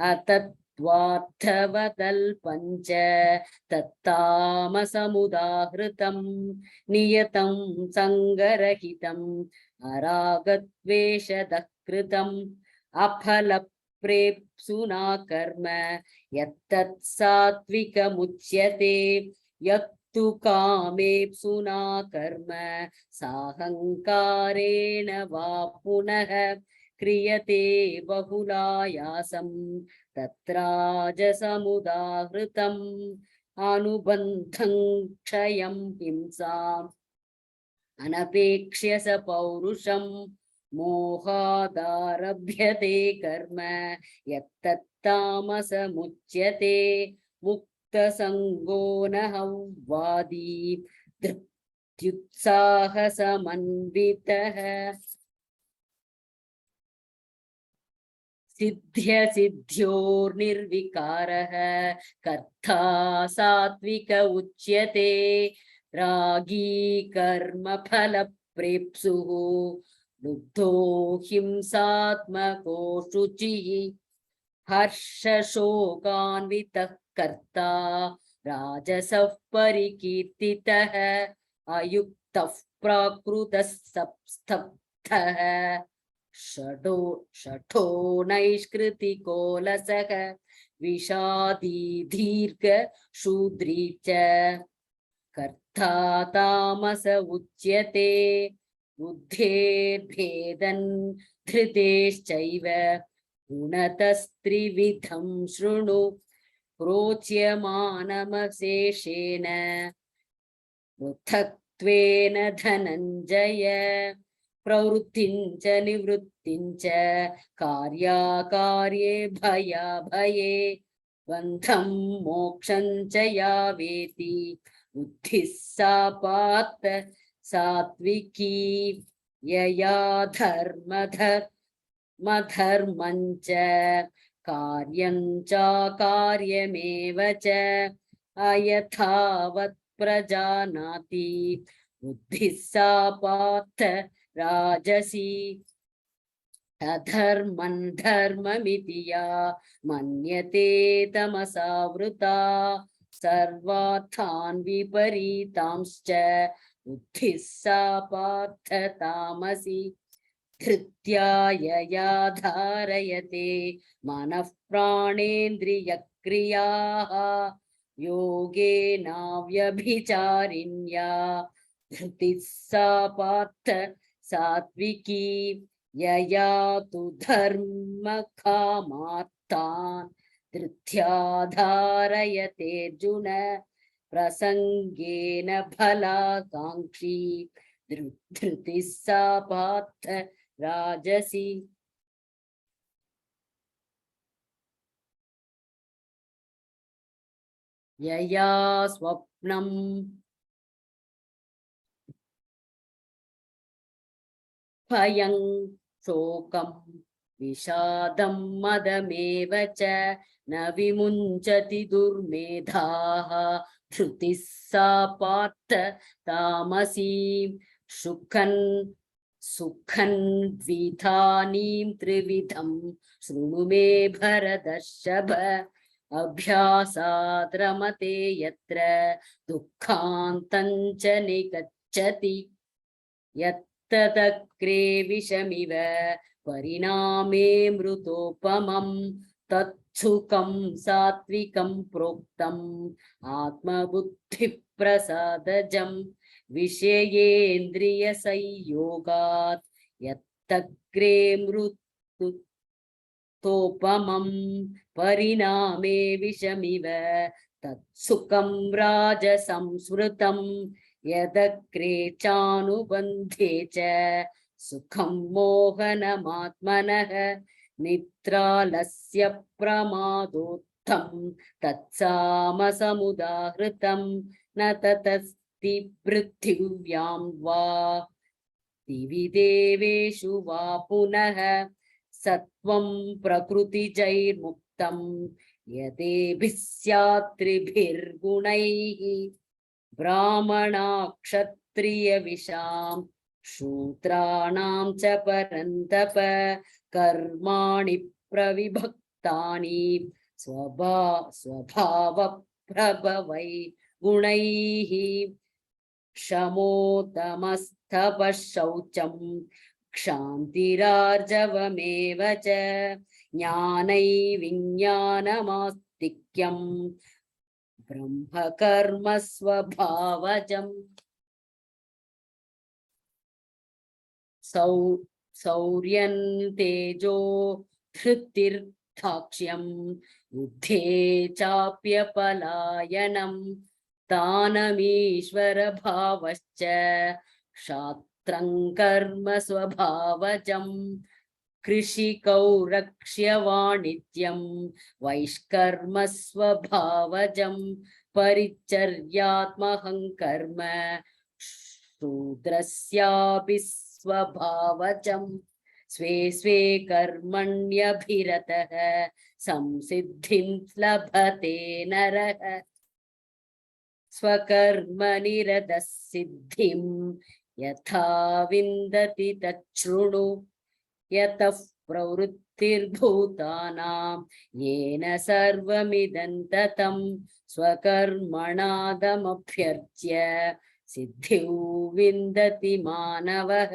अतत्त्वार्थवदल्पञ्च तत्तामसमुदाहृतम् नियतं सङ्गरहितम् अरागद्वेषदः कृतम् अफलप्रेप्सुना कर्म यत्तत् सात्विकमुच्यते यत्तु कामेप्सुना कर्म साहङ्कारेण वा पुनः क्रियते बहुलायासं तत्राजसमुदाहृतम् अनुबन्धं क्षयं हिंसाम् अनपेक्ष्य स पौरुषं मोहादारभ्यते कर्म यत्तत्तामसमुच्यते मुक्तसङ्गो न वादी धृत्युत्साहसमन्वितः सिद्ध्योर्निर्विकारः कर्ता सात्विक उच्यते रागी कर्मफलप्रेप्सुः लुब्धो हिंसात्मको शुचिः हर्षशोकान्वितः कर्ता राजसः परिकीर्तितः अयुक्तः प्राकृतः स्तब्धः षठो नैष्कृतिको लसः विषादी दीर्घ शूद्री च कर्ता तामस उच्यते बुद्धेर्भेदन् धृतेश्चैव गुणतस्त्रिविधं शृणु प्रोच्यमानमशेषेण पृथक्त्वेन धनञ्जय प्रवृत्तिं च निवृत्तिं च कार्याकार्ये भयाभये बन्धं मोक्षं च या वेति बुद्धिः सा पार्थ सात्विकी यया धर्मं च कार्यं चाकार्यमेव च अयथावत् प्रजानाति बुद्धिः सा पार्थ राजसी अधर्मं धर्ममिति या मन्यते तमसावृता सर्वार्थान् विपरीतांश्च बुद्धिः सा पार्थ तामसी धृत्या यया धारयते मनः प्राणेन्द्रियक्रियाः योगेनाव्यभिचारिण्या धृतिः सा पार्थ सात्विकी यया तु धर्मकामार्थान् धृत्या धारयते अर्जुन प्रसंगेन फलाकांक्षी धृतिः सा पार्थ राजसी यया स्वप्नं भयं शोकं विषादं मदमेव च न विमुञ्चति दुर्मेधाः धृतिः सा पार्थ तामसी सुखं द्विधानीं त्रिविधं शृणु मे भरतर्षभ अभ्यासात् रमते यत्र दुःखान्तं च निगच्छति यत्तदग्रे विषमिव परिणामे मृतोपमम् तत्सुखं सात्विकं प्रोक्तम् आत्मबुद्धिप्रसादजम् विषयेन्द्रियसंयोगात् यत्तग्रे मृतोपमम् परिणामे विषमिव तत्सुखं राजसंस्मृतं यदग्रे चानुबन्धे च सुखं मोहनमात्मनः निद्रालस्य प्रमादोत्थं तत्सामसमुदाहृतं न ततस्ति पृथिव्यां वा दिवि देवेषु वा पुनः सत्वं प्रकृतिजैर्मुक्तं यदेभिः स्यात् त्रिभिर्गुणैः ब्राह्मणाक्षत्रियविशां शूद्राणां च परन्तप कर्माणि प्रविभक्तानि स्वभावप्रभवै गुणैः शमोतमस्तपः शौचं क्षान्तिरार्जवमेव च ज्ञानैर्विज्ञानमास्तिक्यं ब्रह्मकर्म स्वभावजम् शौर्यं तेजो धृतिर्दाक्ष्यं युद्धे चाप्यपलायनं दानमीश्वरभावश्च क्षात्रं कर्म स्वभावजं कृषिकौ रक्ष्य वाणिज्यं वैष्कर्म स्वभावजं परिचर्यात्महं कर्म शूद्रस्यापि स्वभावजं स्वे स्वे कर्मण्यभिरतः संसिद्धिं लभते नरः स्वकर्मनिरतः सिद्धिं यथा विन्दति तच्छृणु यतः प्रवृत्तिर्भूतानां येन सर्वमिदं ततं स्वकर्मणादमभ्यर्च्य सिद्धिं विन्दति मानवः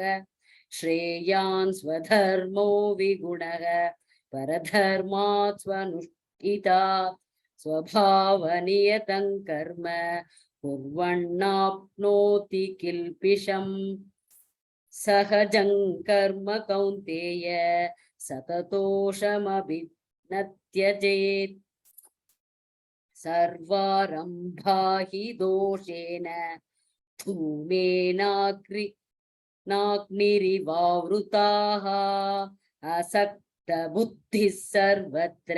श्रेयान् स्वधर्मो विगुणः परधर्मात् स्वनुष्ठितात् स्वभावनियतं कर्म कुर्वन्नाप्नोति किल्बिषम् सहजं कर्म कौन्तेय सततोषमभिनत्यजेत् सर्वारम्भा हि दोषेण धूमेनाग्निरिवावृताः असक्तबुद्धिः सर्वत्र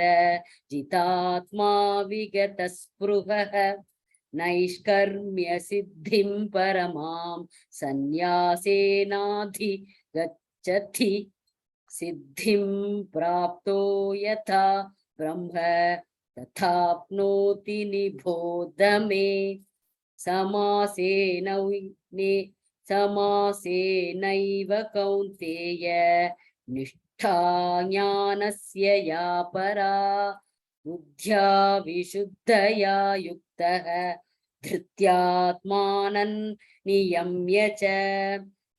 जितात्मा विगतस्पृहः नैष्कर्म्य सिद्धिं परमां सन्न्यासेनाधिगच्छति सिद्धिं प्राप्तो यथा ब्रह्म तथाप्नोति निबोध मे समासेनैव कौन्तेय निष्ठा ज्ञानस्य या परा बुद्ध्या विशुद्धया युक्तः धृत्यात्मानं नियम्य च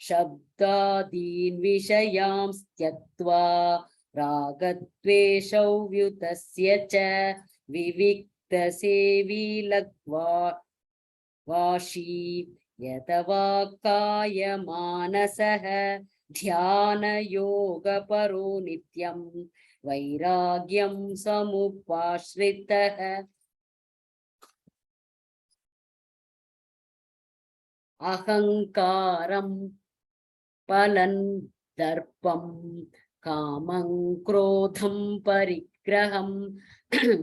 शब्दादीन् विषयान् त्यक्त्वा रागद्वेषौ व्युतस्य च विविक्तसेवी लग्वाशी यतवाक्कायमानसः ध्यानयोगपरो नित्यं वैराग्यं समुपाश्रितः अहंकारं फलं दर्पं कामं क्रोधं परिग्रहं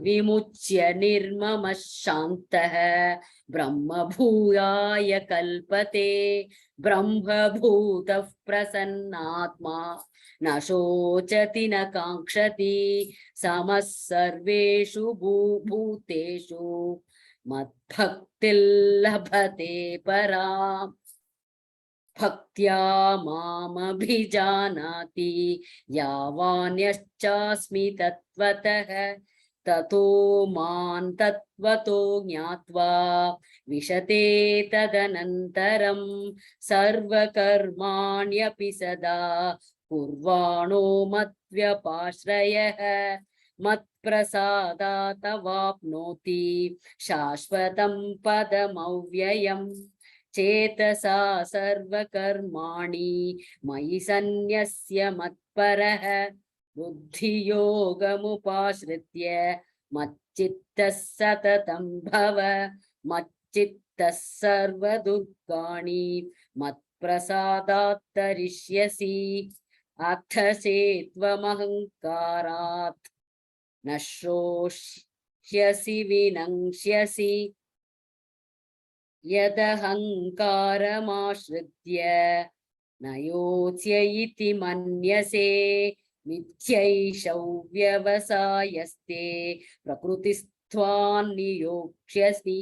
विमुच्य निर्ममः शान्तः ब्रह्मभूयाय कल्पते ब्रह्मभूतः प्रसन्नात्मा न शोचति न काङ्क्षति समः सर्वेषु भूतेषु मद्भक्तिर्लभते पराम् भक्त्या मामभिजानाति यावान्यश्चास्मि तत्त्वतः ततो मां तत्त्वतो ज्ञात्वा विशते तदनन्तरं सर्वकर्माण्यपि सदा कुर्वाणो मद्व्यपाश्रयः मत्प्रसादातवाप्नोति शाश्वतं पदमव्ययम् चेतसा सर्वकर्माणि मयि सन्न्यस्य मत्परः बुद्धियोगमुपाश्रित्य मच्चित्तः सततं भव मच्चित्तः सर्वदुर्गाणि मत्प्रसादात् तरिष्यसि अथ सेत्वमहङ्कारात् न श्रोष्यसि विनङ्क्ष्यसि यदहङ्कारमाश्रित्य न योत्स्य इति मन्यसे मिथ्यैषौ व्यवसायस्ते प्रकृतिस्त्वान् नियोक्ष्यसि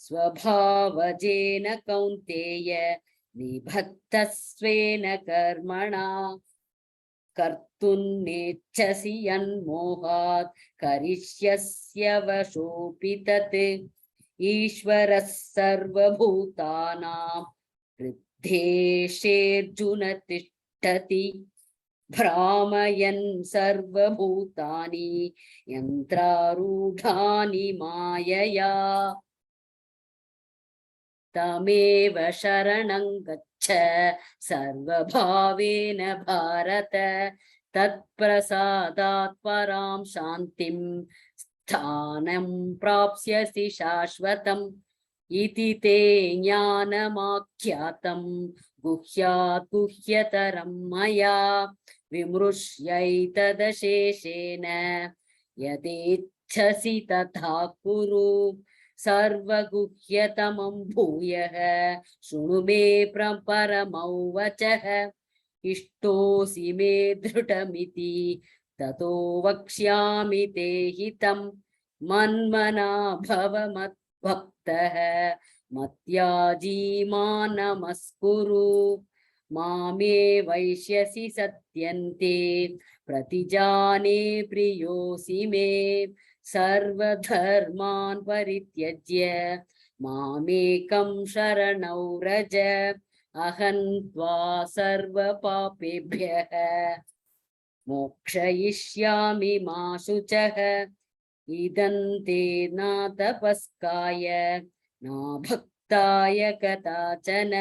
स्वभावजेन कौन्तेय निबद्धस्वेन कर्मणा कर्तुं नेच्छसि यन्मोहात् करिष्यस्य वशोऽपि तत् ईश्वरः सर्वभूतानां हृद्देशेऽर्जुन तिष्ठति भ्रामयन् सर्वभूतानि यन्त्रारूढानि मायया तमेव शरणं गच्छ सर्वभावेन भारत तत्प्रसादात् परां शान्तिं स्थानं प्राप्स्यसि शाश्वतम् इति ते ज्ञानमाख्यातं गुह्यात् गुह्यतरं मया विमृश्यैतदशेषेण यदेच्छसि तथा कुरु सर्वगुह्यतमं भूयः शृणु मे परमौ वचः इष्टोऽसि मे दृढमिति ततो वक्ष्यामि ते हितं मन्मना भव मद्भक्तः मत्याजी मां नमस्कुरु मामे वैष्यसि सत्यन्ते प्रतिजाने प्रियोऽसि मे सर्वधर्मान् परित्यज्य मामेकं शरणं व्रज अहं त्वा सर्वपापेभ्यः मोक्षयिष्यामि मा शुचः इदं ते न तपस्काय न भक्ताय कदाचन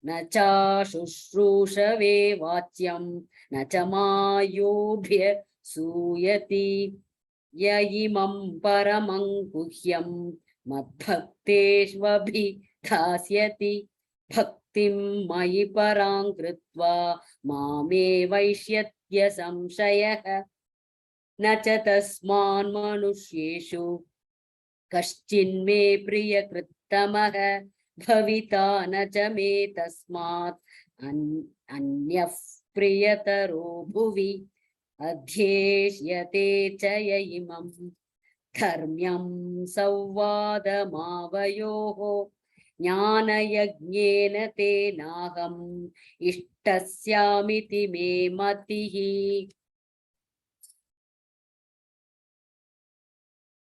न चाशुश्रूषवे वाच्यं न च मायोऽभ्यसूयति य इमं परमं गुह्यं मद्भक्तेष्वभिधास्यति भक्तिं मयि परां कृत्वा मामे वैष्यत्य संशयः न च तस्मान् मनुष्येषु कश्चिन्मे प्रियकृत्तमः भविता न च मे तस्मात् अन्यः प्रियतरो भुवि अध्येष्यते च य इमं धर्म्यं संवादमावयोः ज्ञानयज्ञेन तेनाहम् इष्टस्यामिति मे मतिः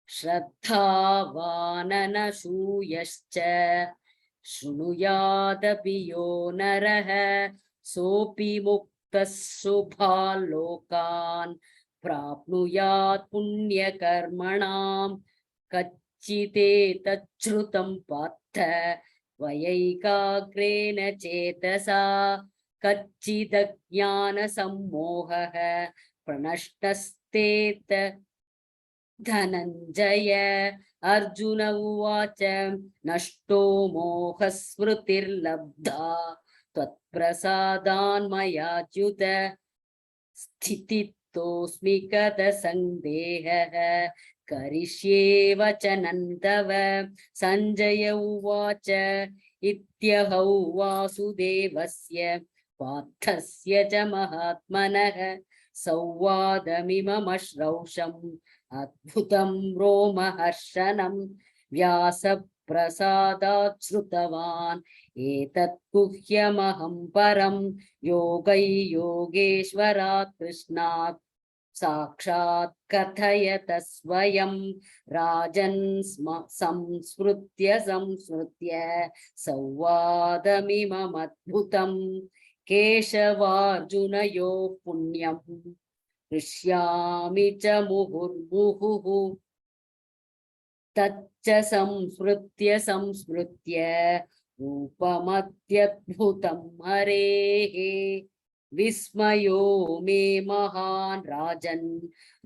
श्रद्धावाननसूयश्च शृणुयादपि यो नरः सोऽपि मुक्तः शुभालोकान् प्राप्नुयात् पुण्यकर्मणां कच्चिदेतच्छ्रुतं पार्थ त्वयैकाग्रेण चेतसा कच्चिदज्ञानसम्मोहः प्रणष्टस्तेत धनञ्जय अर्जुन उवाच नष्टो मोहस्मृतिर्लब्धा त्वत्प्रसादान्मयाच्युत स्थितितोऽस्मि गतसन्देहः करिष्ये वचनं तव सञ्जय उवाच इत्यहौ वासुदेवस्य पार्थस्य च महात्मनः संवादमिममश्रौषम् अद्भुतं रोमहर्षणं व्यासप्रसादात् श्रुतवान् एतत् गुह्यमहं परं योगैयोगेश्वरात् कृष्णात् साक्षात् कथयत स्वयं राजन् संस्मृत्य संवादमिममद्भुतं केशवार्जुनयोः पुण्यं हृष्यामि च मुहुर्मुहुः तच्च संस्मृत्य रूपमत्यद्भुतं हरेः विस्मयो मे महान् राजन्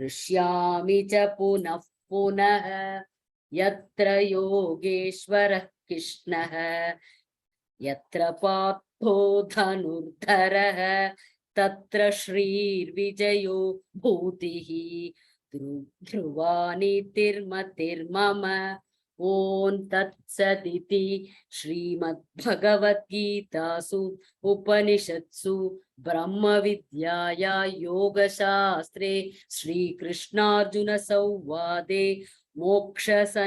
हृष्यामि च पुनः पुनः यत्र योगेश्वरः कृष्णः यत्र पार्थो धनुर्धरः तत्र श्रीर्विजयो भूतिः ध्रुवा नीतिर्मतिर्मम ओं तत्सदिति श्रीमद्भगवद्गीतासु उपनिषत्सु ब्रह्मविद्याया योगशास्त्रे श्रीकृष्णार्जुन संवादे मोक्षसंन्यासयोगो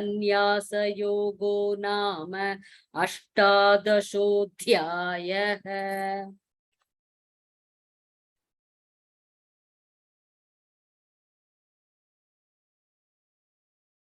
नाम अष्टादशोऽध्यायः।